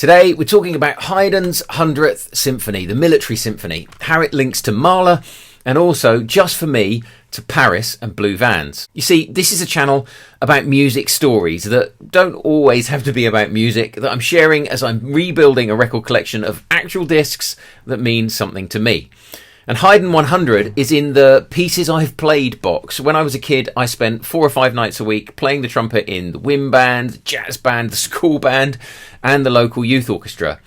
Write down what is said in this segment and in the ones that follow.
Today we're talking about Haydn's 100th Symphony, the Military Symphony, how it links to Mahler and also, just for me, to Paris and blue vans. You see, this is a channel about music stories that don't always have to be about music, that I'm sharing as I'm rebuilding a record collection of actual discs that mean something to me. And Haydn 100 is in the Pieces I've Played box. When I was a kid, I spent 4 or 5 nights a week playing the trumpet in the wind band, the jazz band, the school band, and the local youth orchestra.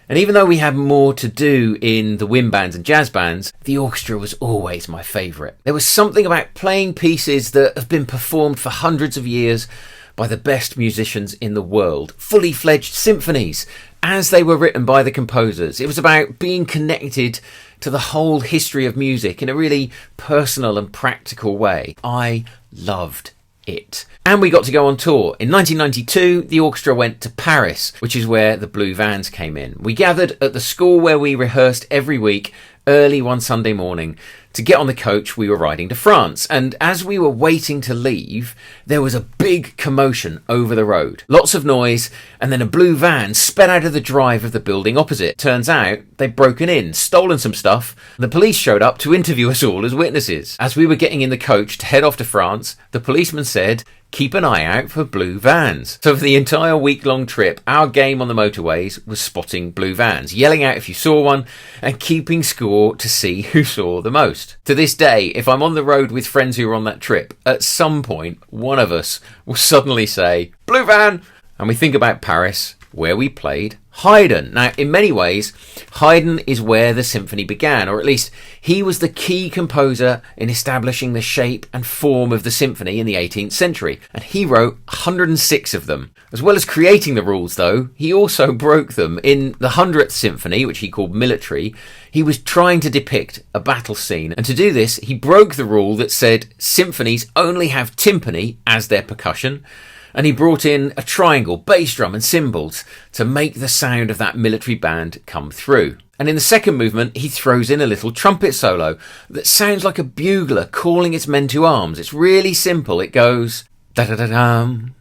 And even though we had more to do in the wind bands and jazz bands, the orchestra was always my favourite. There was something about playing pieces that have been performed for hundreds of years by the best musicians in the world. Fully fledged symphonies, as they were written by the composers. It was about being connected to the whole history of music in a really personal and practical way. I loved it. And we got to go on tour. In 1992, the orchestra went to Paris, which is where the Blue Vans came in. We gathered at the school where we rehearsed every week, early one Sunday morning. To get on the coach, we were riding to France. And as we were waiting to leave, there was a big commotion over the road. Lots of noise, and then a blue van sped out of the drive of the building opposite. Turns out they'd broken in, stolen some stuff. The police showed up to interview us all as witnesses. As we were getting in the coach to head off to France, the policeman said, "Keep an eye out for blue vans." So for the entire week-long trip, our game on the motorways was spotting blue vans, yelling out if you saw one, and keeping score to see who saw the most. To this day, if I'm on the road with friends who were on that trip, at some point, one of us will suddenly say, "Blue van!" And we think about Paris, where we played Haydn. Now, in many ways, Haydn is where the symphony began, or at least he was the key composer in establishing the shape and form of the symphony in the 18th century, and he wrote 106 of them. As well as creating the rules, though, he also broke them. In the 100th Symphony, which he called Military, he was trying to depict a battle scene, and to do this, he broke the rule that said symphonies only have timpani as their percussion, and he brought in a triangle, bass drum and cymbals to make the sound of that military band come through. And in the second movement, he throws in a little trumpet solo that sounds like a bugler calling its men to arms. It's really simple. It goes da-da-da-dum,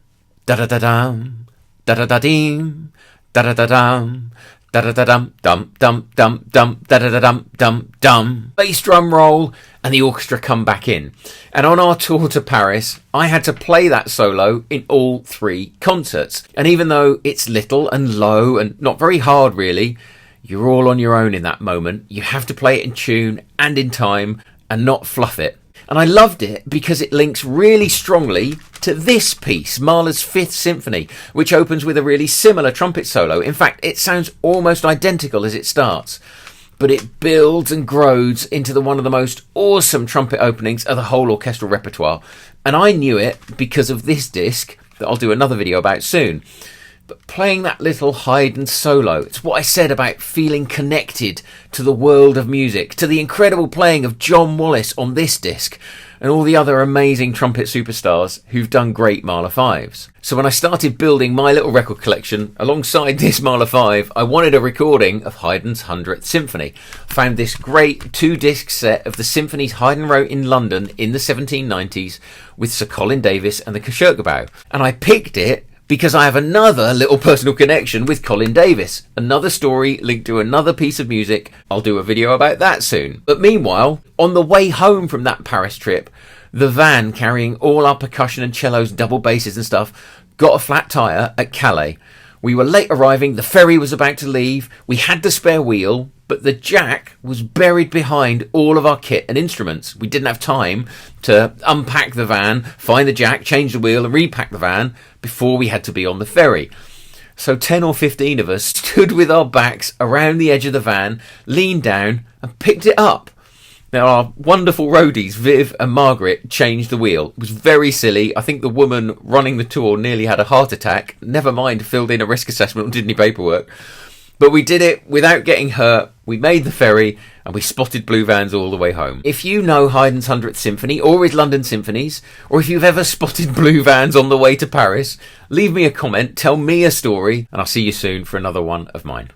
da-da-da-dum, da-da-da-dim, da-da-da-dum, da-da-da-dum, dum-dum-dum-dum, da-da-da-dum-dum-dum. Bass drum roll, and the orchestra come back in. And on our tour to Paris, I had to play that solo in all 3 concerts. And even though it's little and low and not very hard really, you're all on your own in that moment. You have to play it in tune and in time and not fluff it. And I loved it because it links really strongly to this piece, Mahler's 5th Symphony, which opens with a really similar trumpet solo. In fact, it sounds almost identical as it starts, but it builds and grows into one of the most awesome trumpet openings of the whole orchestral repertoire. And I knew it because of this disc that I'll do another video about soon. But playing that little Haydn solo, it's what I said about feeling connected to the world of music, to the incredible playing of John Wallace on this disc, and all the other amazing trumpet superstars who've done great Mahler 5s. So when I started building my little record collection alongside this Mahler 5, I wanted a recording of Haydn's 100th Symphony. I found this great 2-disc set of the symphonies Haydn wrote in London in the 1790s with Sir Colin Davis and the Concertgebow. And I picked it because I have another little personal connection with Colin Davis. Another story linked to another piece of music. I'll do a video about that soon. But meanwhile, on the way home from that Paris trip, the van carrying all our percussion and cellos, double basses and stuff, got a flat tyre at Calais. We were late arriving, the ferry was about to leave, we had the spare wheel, but the jack was buried behind all of our kit and instruments. We didn't have time to unpack the van, find the jack, change the wheel and repack the van before we had to be on the ferry. So 10 or 15 of us stood with our backs around the edge of the van, leaned down and picked it up. Now our wonderful roadies, Viv and Margaret, changed the wheel. It was very silly. I think the woman running the tour nearly had a heart attack. Never mind, filled in a risk assessment and did any paperwork. But we did it without getting hurt. We made the ferry and we spotted blue vans all the way home. If you know Haydn's 100th Symphony or his London Symphonies, or if you've ever spotted blue vans on the way to Paris, leave me a comment, tell me a story, and I'll see you soon for another one of mine.